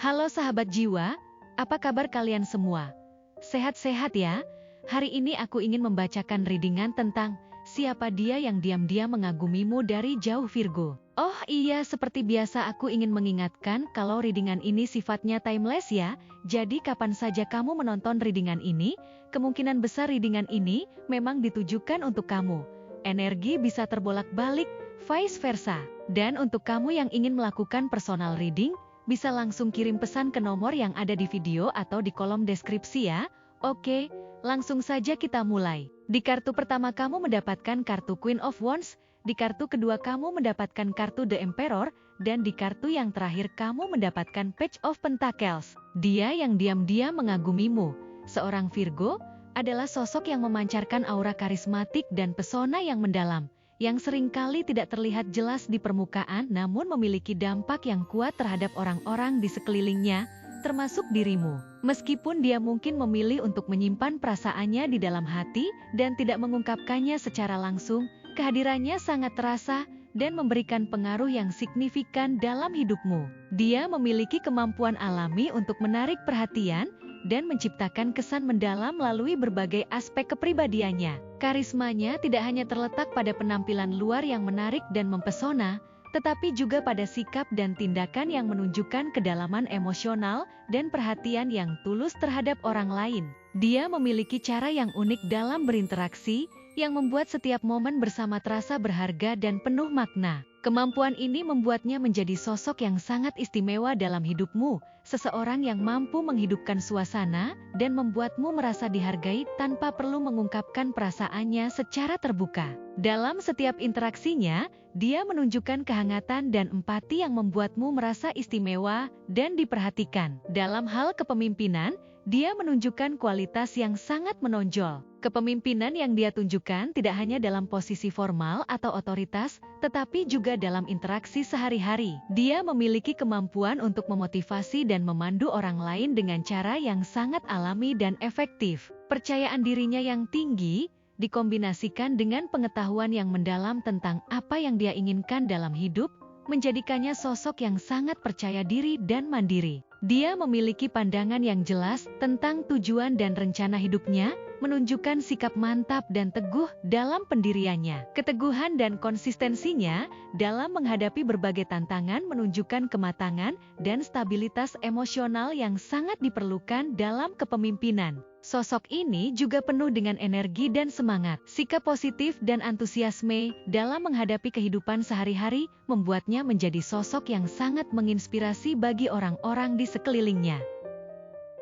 Halo sahabat jiwa, apa kabar kalian semua? Sehat-sehat ya? Hari ini aku ingin membacakan readingan tentang siapa dia yang diam-diam mengagumimu dari jauh Virgo. Oh iya, seperti biasa aku ingin mengingatkan kalau readingan ini sifatnya timeless ya. Jadi kapan saja kamu menonton readingan ini, kemungkinan besar readingan ini memang ditujukan untuk kamu. Energi bisa terbolak-balik, vice versa. Dan untuk kamu yang ingin melakukan personal reading, bisa langsung kirim pesan ke nomor yang ada di video atau di kolom deskripsi ya. Oke, langsung saja kita mulai. Di kartu pertama kamu mendapatkan kartu Queen of Wands, di kartu kedua kamu mendapatkan kartu The Emperor, dan di kartu yang terakhir kamu mendapatkan Page of Pentacles. Dia yang diam-diam mengagumimu. Seorang Virgo adalah sosok yang memancarkan aura karismatik dan pesona yang mendalam, yang seringkali tidak terlihat jelas di permukaan namun memiliki dampak yang kuat terhadap orang-orang di sekelilingnya, termasuk dirimu. Meskipun dia mungkin memilih untuk menyimpan perasaannya di dalam hati dan tidak mengungkapkannya secara langsung, kehadirannya sangat terasa dan memberikan pengaruh yang signifikan dalam hidupmu. Dia memiliki kemampuan alami untuk menarik perhatian dan menciptakan kesan mendalam melalui berbagai aspek kepribadiannya. Karismanya tidak hanya terletak pada penampilan luar yang menarik dan mempesona, tetapi juga pada sikap dan tindakan yang menunjukkan kedalaman emosional dan perhatian yang tulus terhadap orang lain. Dia memiliki cara yang unik dalam berinteraksi, yang membuat setiap momen bersama terasa berharga dan penuh makna. Kemampuan ini membuatnya menjadi sosok yang sangat istimewa dalam hidupmu, seseorang yang mampu menghidupkan suasana dan membuatmu merasa dihargai tanpa perlu mengungkapkan perasaannya secara terbuka. Dalam setiap interaksinya, dia menunjukkan kehangatan dan empati yang membuatmu merasa istimewa dan diperhatikan. Dalam hal kepemimpinan, dia menunjukkan kualitas yang sangat menonjol. Kepemimpinan yang dia tunjukkan tidak hanya dalam posisi formal atau otoritas, tetapi juga dalam interaksi sehari-hari. Dia memiliki kemampuan untuk memotivasi dan memandu orang lain dengan cara yang sangat alami dan efektif. Percayaan dirinya yang tinggi, dikombinasikan dengan pengetahuan yang mendalam tentang apa yang dia inginkan dalam hidup, menjadikannya sosok yang sangat percaya diri dan mandiri. Dia memiliki pandangan yang jelas tentang tujuan dan rencana hidupnya, menunjukkan sikap mantap dan teguh dalam pendiriannya. Keteguhan dan konsistensinya dalam menghadapi berbagai tantangan menunjukkan kematangan dan stabilitas emosional yang sangat diperlukan dalam kepemimpinan. Sosok ini juga penuh dengan energi dan semangat. Sikap positif dan antusiasme dalam menghadapi kehidupan sehari-hari membuatnya menjadi sosok yang sangat menginspirasi bagi orang-orang di sekelilingnya.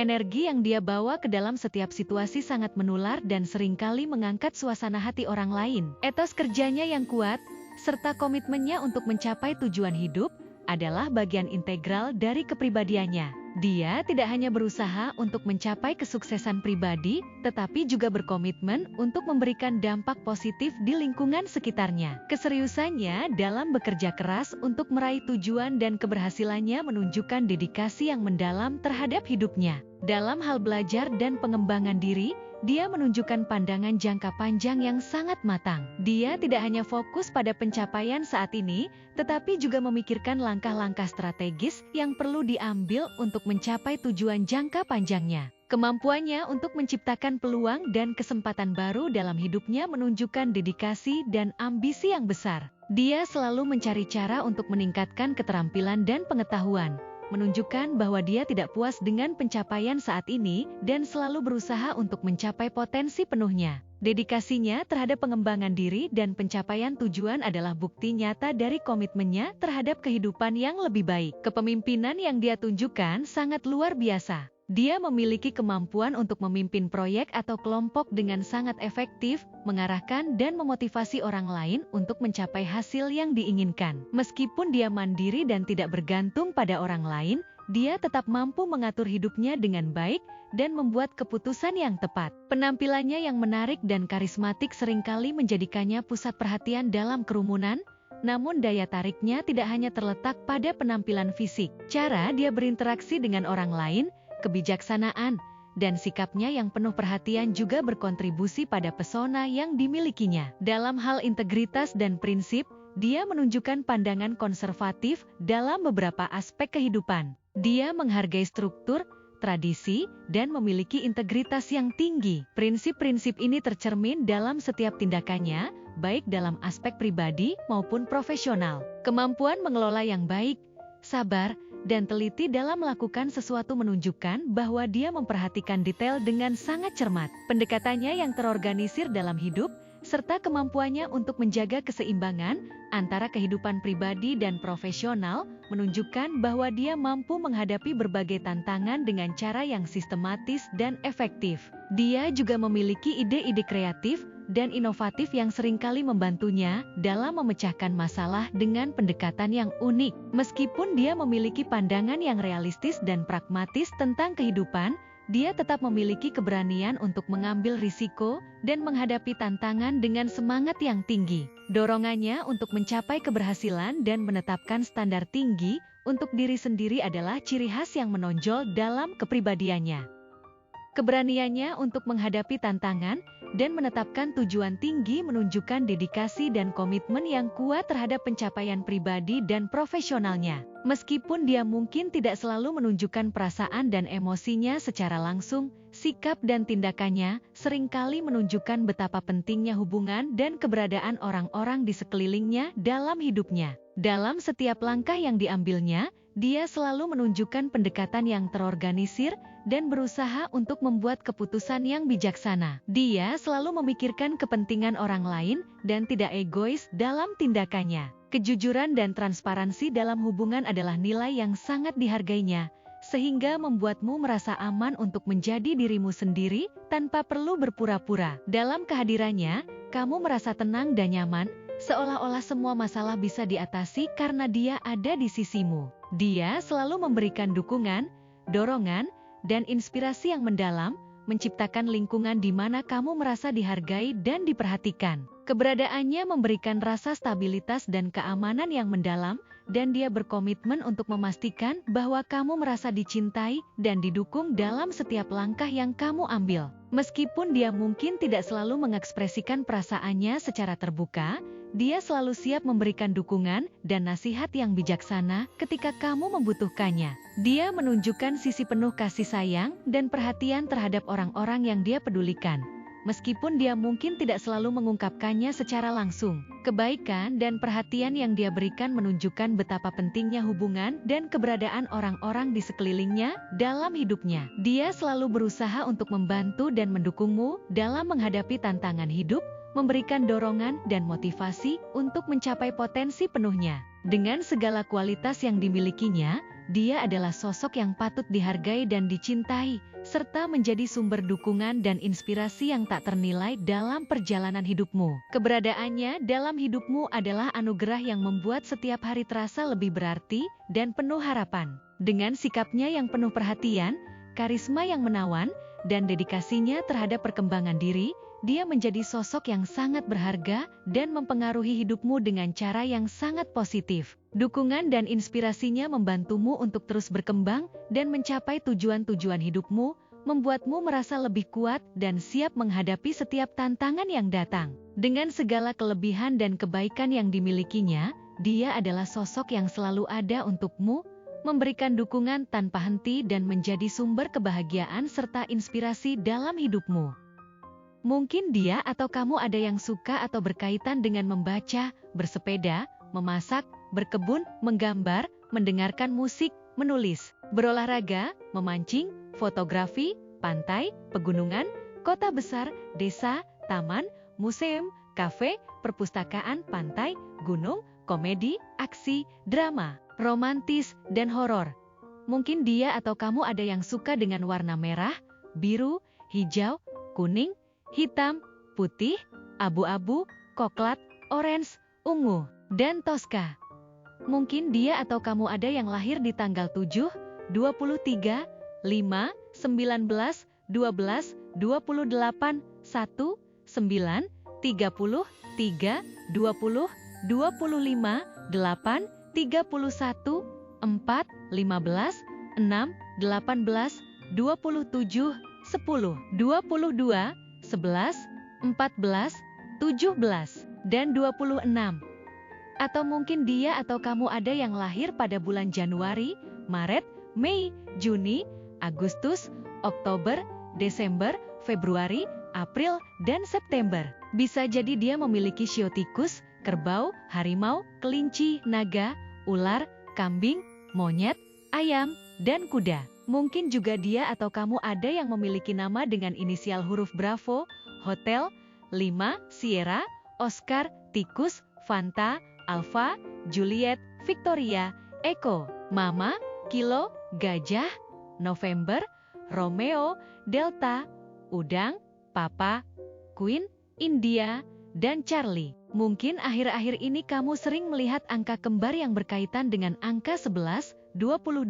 Energi yang dia bawa ke dalam setiap situasi sangat menular dan seringkali mengangkat suasana hati orang lain. Etos kerjanya yang kuat, serta komitmennya untuk mencapai tujuan hidup, adalah bagian integral dari kepribadiannya. Dia tidak hanya berusaha untuk mencapai kesuksesan pribadi, tetapi juga berkomitmen untuk memberikan dampak positif di lingkungan sekitarnya. Keseriusannya dalam bekerja keras untuk meraih tujuan dan keberhasilannya menunjukkan dedikasi yang mendalam terhadap hidupnya. Dalam hal belajar dan pengembangan diri, dia menunjukkan pandangan jangka panjang yang sangat matang. Dia tidak hanya fokus pada pencapaian saat ini, tetapi juga memikirkan langkah-langkah strategis yang perlu diambil untuk mencapai tujuan jangka panjangnya. Kemampuannya untuk menciptakan peluang dan kesempatan baru dalam hidupnya menunjukkan dedikasi dan ambisi yang besar. Dia selalu mencari cara untuk meningkatkan keterampilan dan pengetahuan, menunjukkan bahwa dia tidak puas dengan pencapaian saat ini dan selalu berusaha untuk mencapai potensi penuhnya. Dedikasinya terhadap pengembangan diri dan pencapaian tujuan adalah bukti nyata dari komitmennya terhadap kehidupan yang lebih baik. Kepemimpinan yang dia tunjukkan sangat luar biasa. Dia memiliki kemampuan untuk memimpin proyek atau kelompok dengan sangat efektif, mengarahkan dan memotivasi orang lain untuk mencapai hasil yang diinginkan. Meskipun dia mandiri dan tidak bergantung pada orang lain, dia tetap mampu mengatur hidupnya dengan baik dan membuat keputusan yang tepat. Penampilannya yang menarik dan karismatik seringkali menjadikannya pusat perhatian dalam kerumunan, namun daya tariknya tidak hanya terletak pada penampilan fisik. Cara dia berinteraksi dengan orang lain, kebijaksanaan, dan sikapnya yang penuh perhatian juga berkontribusi pada pesona yang dimilikinya. Dalam hal integritas dan prinsip, dia menunjukkan pandangan konservatif dalam beberapa aspek kehidupan. Dia menghargai struktur, tradisi, dan memiliki integritas yang tinggi. Prinsip-prinsip ini tercermin dalam setiap tindakannya, baik dalam aspek pribadi maupun profesional. Kemampuan mengelola yang baik, sabar, dan teliti dalam melakukan sesuatu menunjukkan bahwa dia memperhatikan detail dengan sangat cermat. Pendekatannya yang terorganisir dalam hidup, serta kemampuannya untuk menjaga keseimbangan antara kehidupan pribadi dan profesional, menunjukkan bahwa dia mampu menghadapi berbagai tantangan dengan cara yang sistematis dan efektif. Dia juga memiliki ide-ide kreatif dan inovatif yang seringkali membantunya dalam memecahkan masalah dengan pendekatan yang unik. Meskipun dia memiliki pandangan yang realistis dan pragmatis tentang kehidupan, dia tetap memiliki keberanian untuk mengambil risiko dan menghadapi tantangan dengan semangat yang tinggi. Dorongannya untuk mencapai keberhasilan dan menetapkan standar tinggi untuk diri sendiri adalah ciri khas yang menonjol dalam kepribadiannya. Keberaniannya untuk menghadapi tantangan dan menetapkan tujuan tinggi menunjukkan dedikasi dan komitmen yang kuat terhadap pencapaian pribadi dan profesionalnya. Meskipun dia mungkin tidak selalu menunjukkan perasaan dan emosinya secara langsung, sikap dan tindakannya seringkali menunjukkan betapa pentingnya hubungan dan keberadaan orang-orang di sekelilingnya dalam hidupnya. Dalam setiap langkah yang diambilnya, dia selalu menunjukkan pendekatan yang terorganisir dan berusaha untuk membuat keputusan yang bijaksana. Dia selalu memikirkan kepentingan orang lain dan tidak egois dalam tindakannya. Kejujuran dan transparansi dalam hubungan adalah nilai yang sangat dihargainya, sehingga membuatmu merasa aman untuk menjadi dirimu sendiri tanpa perlu berpura-pura. Dalam kehadirannya, kamu merasa tenang dan nyaman, seolah-olah semua masalah bisa diatasi karena dia ada di sisimu. Dia selalu memberikan dukungan, dorongan, dan inspirasi yang mendalam, menciptakan lingkungan di mana kamu merasa dihargai dan diperhatikan. Keberadaannya memberikan rasa stabilitas dan keamanan yang mendalam, dan dia berkomitmen untuk memastikan bahwa kamu merasa dicintai dan didukung dalam setiap langkah yang kamu ambil. Meskipun dia mungkin tidak selalu mengekspresikan perasaannya secara terbuka, dia selalu siap memberikan dukungan dan nasihat yang bijaksana ketika kamu membutuhkannya. Dia menunjukkan sisi penuh kasih sayang dan perhatian terhadap orang-orang yang dia pedulikan. Meskipun dia mungkin tidak selalu mengungkapkannya secara langsung, kebaikan dan perhatian yang dia berikan menunjukkan betapa pentingnya hubungan dan keberadaan orang-orang di sekelilingnya dalam hidupnya. Dia selalu berusaha untuk membantu dan mendukungmu dalam menghadapi tantangan hidup, memberikan dorongan dan motivasi untuk mencapai potensi penuhnya. Dengan segala kualitas yang dimilikinya, dia adalah sosok yang patut dihargai dan dicintai, serta menjadi sumber dukungan dan inspirasi yang tak ternilai dalam perjalanan hidupmu. Keberadaannya dalam hidupmu adalah anugerah yang membuat setiap hari terasa lebih berarti dan penuh harapan. Dengan sikapnya yang penuh perhatian, karisma yang menawan, dan dedikasinya terhadap perkembangan diri, dia menjadi sosok yang sangat berharga dan mempengaruhi hidupmu dengan cara yang sangat positif. Dukungan dan inspirasinya membantumu untuk terus berkembang dan mencapai tujuan-tujuan hidupmu, membuatmu merasa lebih kuat dan siap menghadapi setiap tantangan yang datang. Dengan segala kelebihan dan kebaikan yang dimilikinya, dia adalah sosok yang selalu ada untukmu, memberikan dukungan tanpa henti dan menjadi sumber kebahagiaan serta inspirasi dalam hidupmu. Mungkin dia atau kamu ada yang suka atau berkaitan dengan membaca, bersepeda, memasak, berkebun, menggambar, mendengarkan musik, menulis, berolahraga, memancing, fotografi, pantai, pegunungan, kota besar, desa, taman, museum, kafe, perpustakaan, pantai, gunung, komedi, aksi, drama, romantis, dan horor. Mungkin dia atau kamu ada yang suka dengan warna merah, biru, hijau, kuning, hitam, putih, abu-abu, coklat, orange, ungu, dan toska. Mungkin dia atau kamu ada yang lahir di tanggal 7, 23, 5, 19, 12, 28, 1, 9, 30, 3, 20, 25, 8, 31, 4, 15, 6, 18, 27, 10, 22, 11, 14, 17, dan 26. Atau mungkin dia atau kamu ada yang lahir pada bulan Januari, Maret, Mei, Juni, Agustus, Oktober, Desember, Februari, April, dan September. Bisa jadi dia memiliki shio tikus, kerbau, harimau, kelinci, naga, ular, kambing, monyet, ayam, dan kuda. Mungkin juga dia atau kamu ada yang memiliki nama dengan inisial huruf Bravo, Hotel, 5, Sierra, Oscar, Tikus, Fanta, Alpha, Juliet, Victoria, Echo, Mama, Kilo, Gajah, November, Romeo, Delta, Udang, Papa, Queen, India, dan Charlie. Mungkin akhir-akhir ini kamu sering melihat angka kembar yang berkaitan dengan angka 11, 22,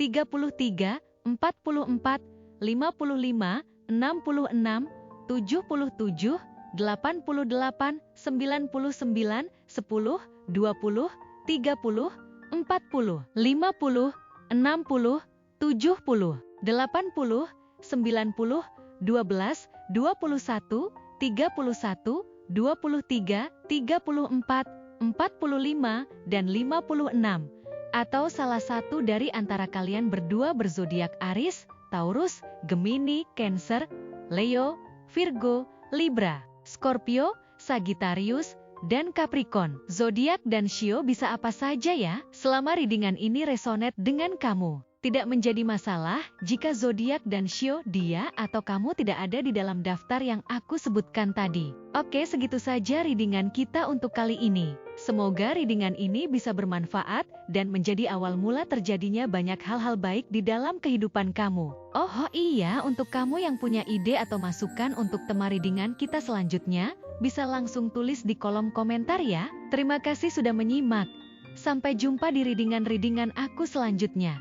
33, 44, 55, 66, 77, 88, 99, 10, 20, 30, 40, 50, 60, 70, 80, 90, 12, 21, 31, 23, 34, 45, dan 56. Atau salah satu dari antara kalian berdua berzodiak Aries, Taurus, Gemini, Cancer, Leo, Virgo, Libra, Scorpio, Sagittarius, dan Capricorn. Zodiak dan shio bisa apa saja ya? Selama readingan ini resonate dengan kamu. Tidak menjadi masalah jika zodiak dan shio dia atau kamu tidak ada di dalam daftar yang aku sebutkan tadi. Oke, segitu saja readingan kita untuk kali ini. Semoga readingan ini bisa bermanfaat dan menjadi awal mula terjadinya banyak hal-hal baik di dalam kehidupan kamu. Oh iya, untuk kamu yang punya ide atau masukan untuk tema readingan kita selanjutnya, bisa langsung tulis di kolom komentar ya. Terima kasih sudah menyimak. Sampai jumpa di readingan-readingan aku selanjutnya.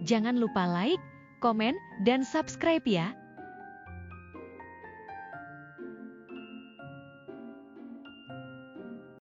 Jangan lupa like, komen, dan subscribe ya.